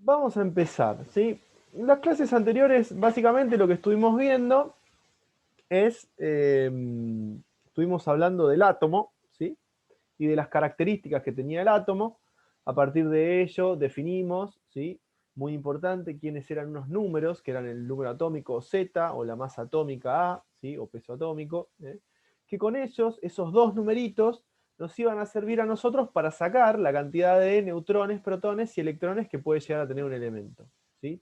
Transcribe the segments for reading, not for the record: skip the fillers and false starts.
vamos a empezar, ¿sí? En las clases anteriores, básicamente lo que estuvimos viendo es, estuvimos hablando del átomo, ¿sí? Y de las características que tenía el átomo. A partir de ello definimos, ¿sí? Muy importante, quiénes eran unos números, que eran el número atómico Z o la masa atómica A, ¿sí? O peso atómico, que con ellos, esos dos numeritos, nos iban a servir a nosotros para sacar la cantidad de neutrones, protones y electrones que puede llegar a tener un elemento, ¿sí?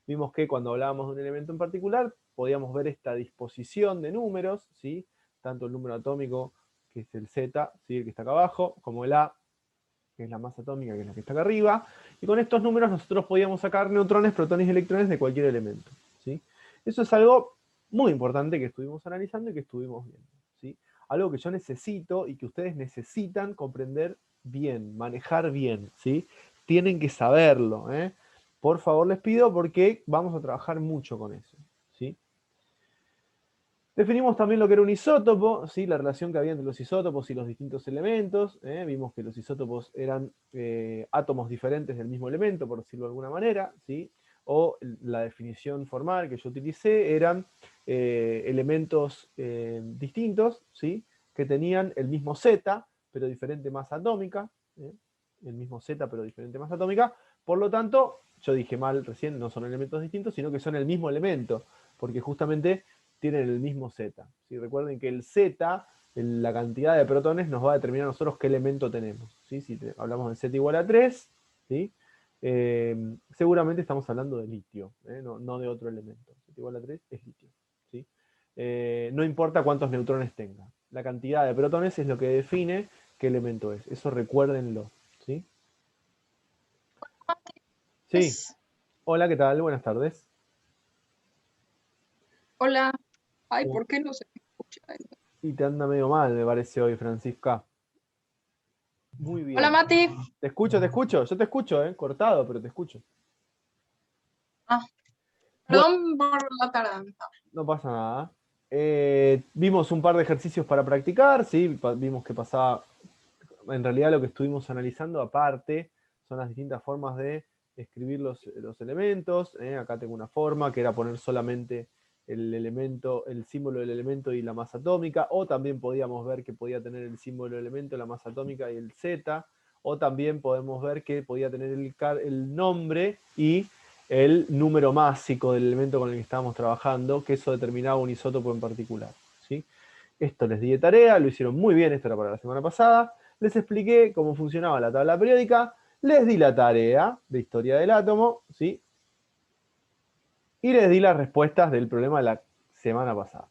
Vimos que cuando hablábamos de un elemento en particular, podíamos ver esta disposición de números, ¿sí? Tanto el número atómico, que es el Z, ¿sí? El que está acá abajo, como el A, que es la masa atómica, que es la que está acá arriba, y con estos números nosotros podíamos sacar neutrones, protones y electrones de cualquier elemento, ¿sí? Eso es algo muy importante que estuvimos analizando y que estuvimos viendo, ¿sí? Algo que yo necesito y que ustedes necesitan comprender bien, manejar bien, ¿sí? Tienen que saberlo, ¿eh? Por favor les pido, porque vamos a trabajar mucho con eso, ¿sí? Definimos también lo que era un isótopo, ¿sí? La relación que había entre los isótopos y los distintos elementos. Vimos que los isótopos eran átomos diferentes del mismo elemento, por decirlo de alguna manera, ¿sí? O la definición formal que yo utilicé eran elementos distintos, ¿sí? Que tenían el mismo Z, pero diferente masa atómica. El mismo Z, pero diferente masa atómica. Por lo tanto, yo dije mal recién, no son elementos distintos, sino que son el mismo elemento, porque justamente tienen el mismo Z. ¿Sí? Recuerden que el Z, la cantidad de protones, nos va a determinar a nosotros qué elemento tenemos. ¿Sí? Si hablamos de Z igual a 3, ¿sí? Seguramente estamos hablando de litio, no de otro elemento. Z igual a 3 es litio. ¿Sí? No importa cuántos neutrones tenga. La cantidad de protones es lo que define qué elemento es. Eso recuérdenlo. ¿Sí? Sí. Pues, Hola, ¿qué tal? Buenas tardes. hola. Ay, ¿Cómo? ¿por qué no se escucha? Y te anda medio mal, me parece hoy, Francisca. Muy Hola, bien. Mati. Te escucho, yo te escucho, cortado, pero te escucho. Ah, Bueno, perdón por la tardanza. no pasa nada. Vimos un par de ejercicios para practicar, ¿sí? Vimos que pasaba, en realidad lo que estuvimos analizando aparte son las distintas formas de escribir los elementos. Acá tengo una forma que era poner solamente el elemento, el símbolo del elemento y la masa atómica, o también podíamos ver que podía tener el símbolo del elemento, la masa atómica y el Z, o también podemos ver que podía tener el nombre y el número másico del elemento con el que estábamos trabajando, que eso determinaba un isótopo en particular, ¿sí? Esto les di de tarea, lo hicieron muy bien, esto era para la semana pasada. Les expliqué cómo funcionaba la tabla periódica, les di la tarea de historia del átomo, ¿sí? Y les di las respuestas del problema de la semana pasada.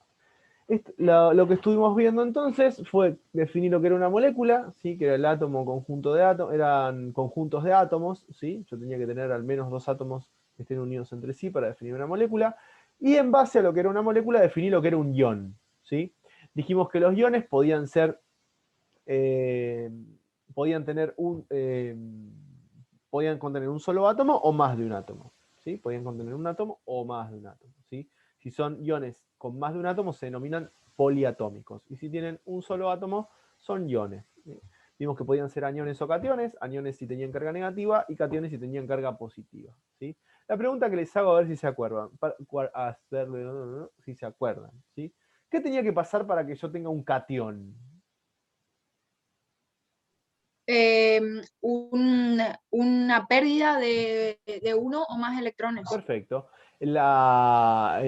Lo que estuvimos viendo entonces fue definir lo que era una molécula, ¿sí? Que era el átomo conjunto de átomos, eran conjuntos de átomos, ¿sí? Yo tenía que tener al menos dos átomos que estén unidos entre sí para definir una molécula. Y en base a lo que era una molécula, definí lo que era un ion, ¿sí? Dijimos que los iones podían ser, eh, podían tener podían contener un solo átomo o más de un átomo, ¿sí? Podían contener un átomo o más de un átomo, ¿sí? Si son iones con más de un átomo, se denominan poliatómicos. Y si tienen un solo átomo, son iones, ¿sí? Vimos que podían ser aniones o cationes, aniones si tenían carga negativa y cationes si tenían carga positiva, ¿sí? La pregunta que les hago, a ver si se acuerdan, si se acuerdan, ¿sí? ¿Qué tenía que pasar para que yo tenga un catión? Eh, una pérdida de uno o más electrones. Perfecto. La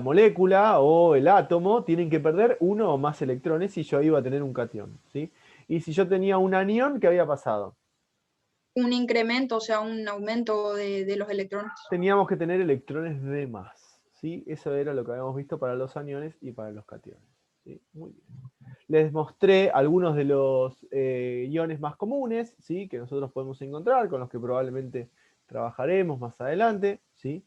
molécula o el átomo tienen que perder uno o más electrones y yo iba a tener un catión, ¿sí? Y si yo tenía un anión, ¿qué había pasado? Un incremento, o sea, un aumento de los electrones. Teníamos que tener electrones de más, ¿sí? Eso era lo que habíamos visto para los aniones y para los cationes, ¿sí? Muy bien. Les mostré algunos de los iones más comunes, ¿sí? Que nosotros podemos encontrar, con los que probablemente trabajaremos más adelante, ¿sí?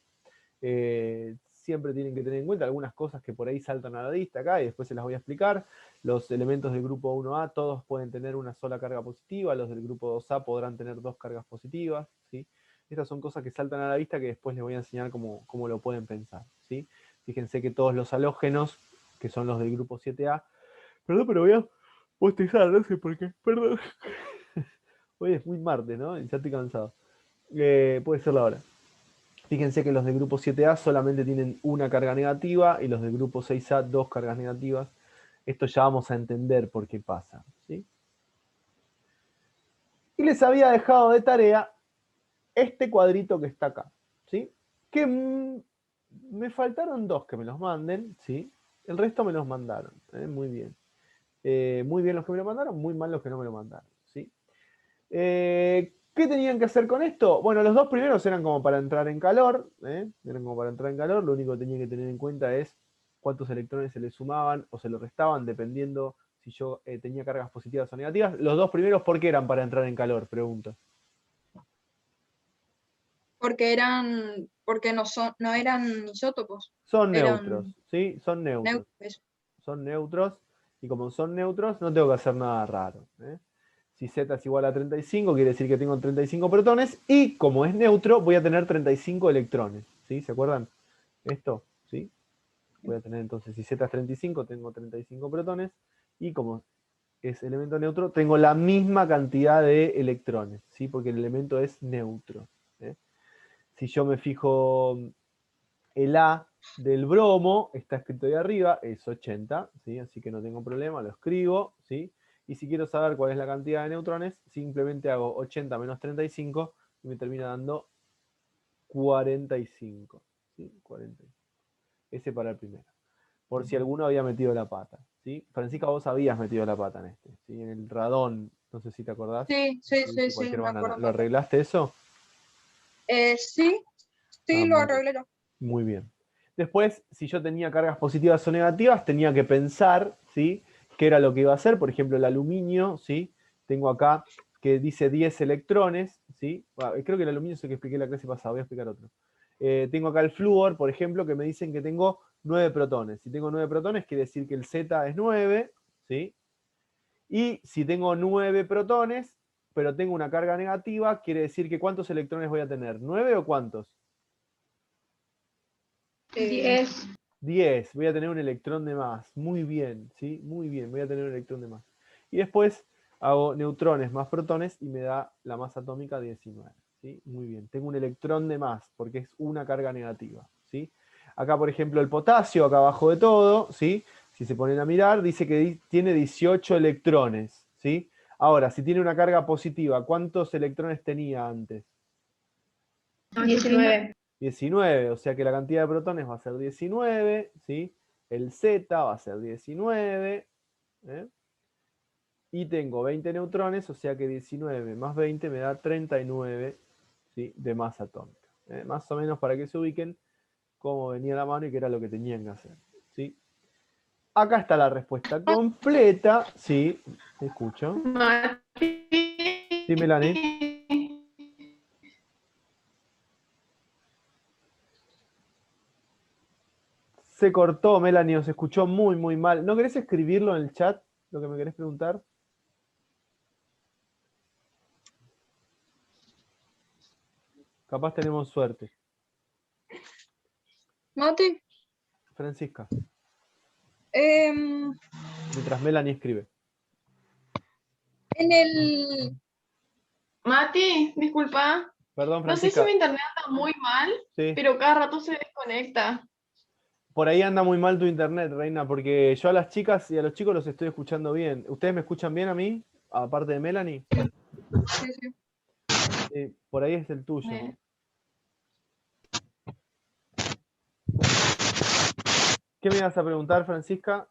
Siempre tienen que tener en cuenta algunas cosas que por ahí saltan a la vista acá y después se las voy a explicar. Los elementos del grupo 1A todos pueden tener una sola carga positiva, los del grupo 2A podrán tener dos cargas positivas, ¿sí? Estas son cosas que saltan a la vista que después les voy a enseñar cómo lo pueden pensar, ¿sí? Fíjense que todos los halógenos, que son los del grupo 7A, perdón, pero voy a bostezar, no sé por qué, perdón. Hoy es muy martes, ¿no? Ya estoy cansado. Puede ser la hora. Fíjense que los del grupo 7A solamente tienen una carga negativa y los del grupo 6A dos cargas negativas. Esto ya vamos a entender por qué pasa, ¿sí? Y les había dejado de tarea este cuadrito que está acá, ¿sí? Que me faltaron dos que me los manden, ¿sí? El resto me los mandaron, muy bien. Muy bien los que me lo mandaron, muy mal los que no me lo mandaron, ¿sí? ¿Qué tenían que hacer con esto? Bueno, los dos primeros eran como para entrar en calor, eran como para entrar en calor, lo único que tenían que tener en cuenta es cuántos electrones se le sumaban o se le restaban, dependiendo si yo tenía cargas positivas o negativas. Los dos primeros, ¿por qué eran para entrar en calor? Pregunto. Porque no eran isótopos, Son neutros, eran ¿sí? Son neutros. neutros. Son neutros, y como son neutros, no tengo que hacer nada raro. Si Z es igual a 35, quiere decir que tengo 35 protones, y como es neutro, voy a tener 35 electrones. ¿Sí? ¿Se acuerdan esto? ¿Sí? Voy a tener entonces, si Z es 35, tengo 35 protones, y como es elemento neutro, tengo la misma cantidad de electrones, ¿sí? Porque el elemento es neutro. Si yo me fijo el A del bromo, está escrito ahí arriba, es 80, ¿sí? Así que no tengo problema, lo escribo, ¿sí? Y si quiero saber cuál es la cantidad de neutrones, simplemente hago 80 menos 35 y me termina dando 45. ¿Sí? 45. Ese para el primero. Por si alguno había metido la pata. ¿Sí? Francisca, vos habías metido la pata en este. ¿Sí? En el radón, no sé si te acordás. Sí, sí, sí, sí, Cualquier me banana. acuerdo ¿Lo perfecto. arreglaste eso? Sí, Ah, sí, lo muy bien. arreglé yo. Muy bien. Después, si yo tenía cargas positivas o negativas, tenía que pensar, ¿sí? ¿Qué era lo que iba a hacer? Por ejemplo, el aluminio, ¿sí? Tengo acá que dice 10 electrones, ¿sí? Creo que el aluminio es el que expliqué la clase pasada, voy a explicar otro. Tengo acá el flúor, por ejemplo, que me dicen que tengo 9 protones. Si tengo 9 protones, quiere decir que el Z es 9, ¿sí? Y si tengo 9 protones, pero tengo una carga negativa, quiere decir que ¿cuántos electrones voy a tener? ¿9 o cuántos? 10. 10, voy a tener un electrón de más. Muy bien, ¿sí? Muy bien, voy a tener un electrón de más. Y después hago neutrones más protones y me da la masa atómica 19. ¿Sí? Muy bien, tengo un electrón de más porque es una carga negativa. ¿Sí? Acá, por ejemplo, el potasio, acá abajo de todo, ¿sí? Si se ponen a mirar, dice que tiene 18 electrones. ¿Sí? Ahora, si tiene una carga positiva, ¿cuántos electrones tenía antes? 19. 19, o sea que la cantidad de protones va a ser 19, ¿sí? El Z va a ser 19, ¿eh? Y tengo 20 neutrones, o sea que 19 más 20 me da 39, ¿sí? De masa atómica. Más o menos para que se ubiquen cómo venía la mano y qué era lo que tenían que hacer, ¿sí? Acá está la respuesta completa, ¿sí? ¿Te escucho? Mati. Sí, Melanie. Se cortó, Melanie, os escuchó muy, muy mal. ¿No querés escribirlo en el chat, lo que me querés preguntar? Capaz tenemos suerte. Mati, Francisca, em, mientras Melanie escribe. en el... Mati, disculpa. Perdón, No sé si mi Francisca. internet anda muy mal, Sí. pero cada rato se desconecta. Por ahí anda muy mal tu internet, Reina, porque yo a las chicas y a los chicos los estoy escuchando bien. ¿Ustedes me escuchan bien a mí? Aparte de Melanie. Sí, sí. Por ahí es el tuyo. Eh, ¿Qué me ibas a preguntar, Francisca?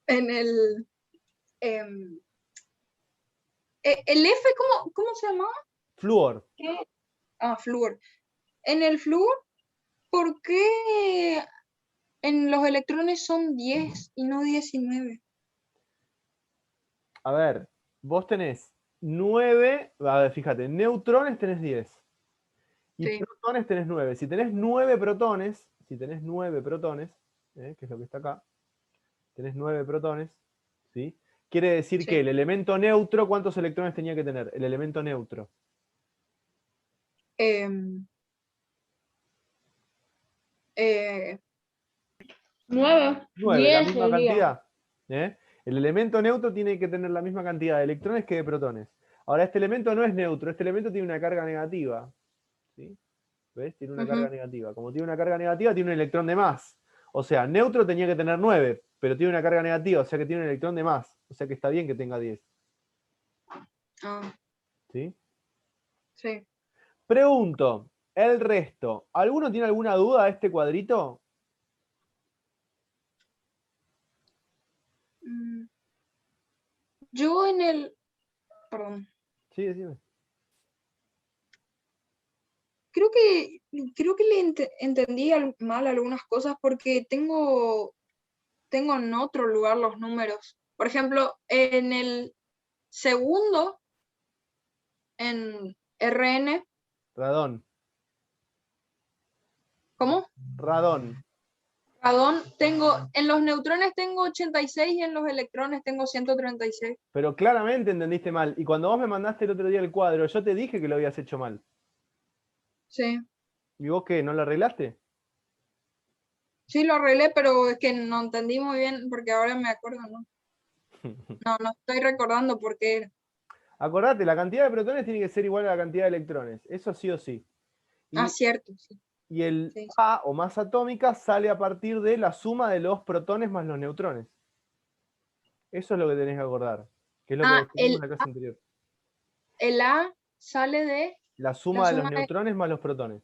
En el... em, el F, ¿cómo se llama? Flúor. ¿Qué? Ah, flúor. En el flúor, ¿por qué en los electrones son 10 y no 19? A ver, vos tenés 9, a ver, fíjate, neutrones tenés 10 y Sí, protones tenés 9. Si tenés 9 protones, que es lo que está acá, tenés 9 protones, ¿sí? Quiere decir que sí. el elemento neutro, ¿cuántos electrones tenía que tener? El elemento neutro. Em, eh, 9, 9, la 10 misma sería. cantidad. ¿Eh? El elemento neutro tiene que tener la misma cantidad de electrones que de protones. Ahora, este elemento no es neutro, este elemento tiene una carga negativa. ¿Sí? ¿Ves? Tiene una carga negativa. Como tiene una carga negativa, tiene un electrón de más. O sea, neutro tenía que tener 9, pero tiene una carga negativa, o sea que tiene un electrón de más. O sea que está bien que tenga 10. Ah, ¿Sí? sí. Pregunto, el resto. ¿Alguno tiene alguna duda de este cuadrito? Mm, Yo en el, perdón, Sí, decime. creo que entendí mal algunas cosas porque tengo en otro lugar los números. Por ejemplo, en el segundo, en RN, Radón. ¿cómo? Radón. Radón, en los neutrones tengo 86 y en los electrones tengo 136. Pero claramente entendiste mal. Y cuando vos me mandaste el otro día el cuadro, yo te dije que lo habías hecho mal. Sí, ¿Y vos qué? ¿No lo arreglaste? sí lo arreglé, pero es que no entendí muy bien porque ahora me acuerdo, ¿no? No estoy recordando por qué era. Acordate, la cantidad de protones tiene que ser igual a la cantidad de electrones. Eso sí o sí. Ah, Y, cierto, sí. y el Sí. A o masa atómica sale a partir de la suma de los protones más los neutrones. Eso es lo que tenés que acordar. Que es lo que Ah, descubrimos en la clase anterior. el A sale de La la suma de los suma de... neutrones más los protones.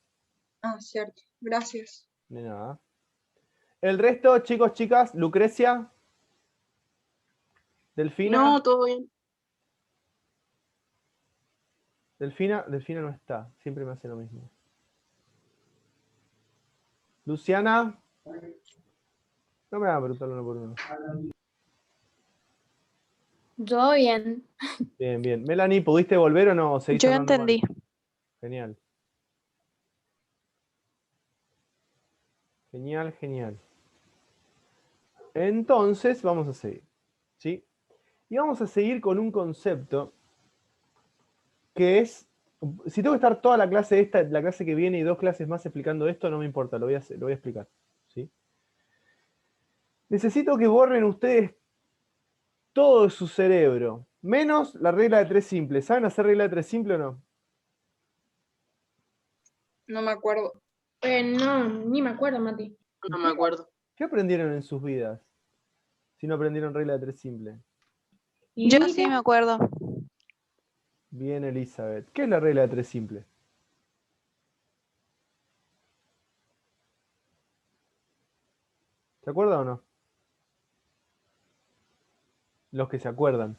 Ah, cierto. Gracias. De nada. El resto, chicos, chicas, Lucrecia, Delfina. No, todo bien. Delfina no está. Siempre me hace lo mismo. Luciana. No me van a preguntar uno por uno. Yo bien. Bien, bien. Melanie, ¿pudiste volver o no? ¿O seguís Yo andando mal? entendí. Genial. Genial, genial. Entonces, vamos a seguir. ¿Sí? Y vamos a seguir con un concepto que es, si tengo que estar toda la clase esta, la clase que viene y 2 clases más explicando esto, no me importa, lo voy a explicar. ¿Sí? Necesito que borren ustedes todo de su cerebro, menos la regla de 3 simple. ¿Saben hacer regla de 3 simple o no? No me acuerdo. No, ni me acuerdo, Mati. No me acuerdo. ¿Qué aprendieron en sus vidas si no aprendieron regla de 3 simple? Yo Límite. sí me acuerdo. Bien, Elizabeth. ¿Qué es la regla de 3 simple? ¿Se acuerdan o no? Los que se acuerdan.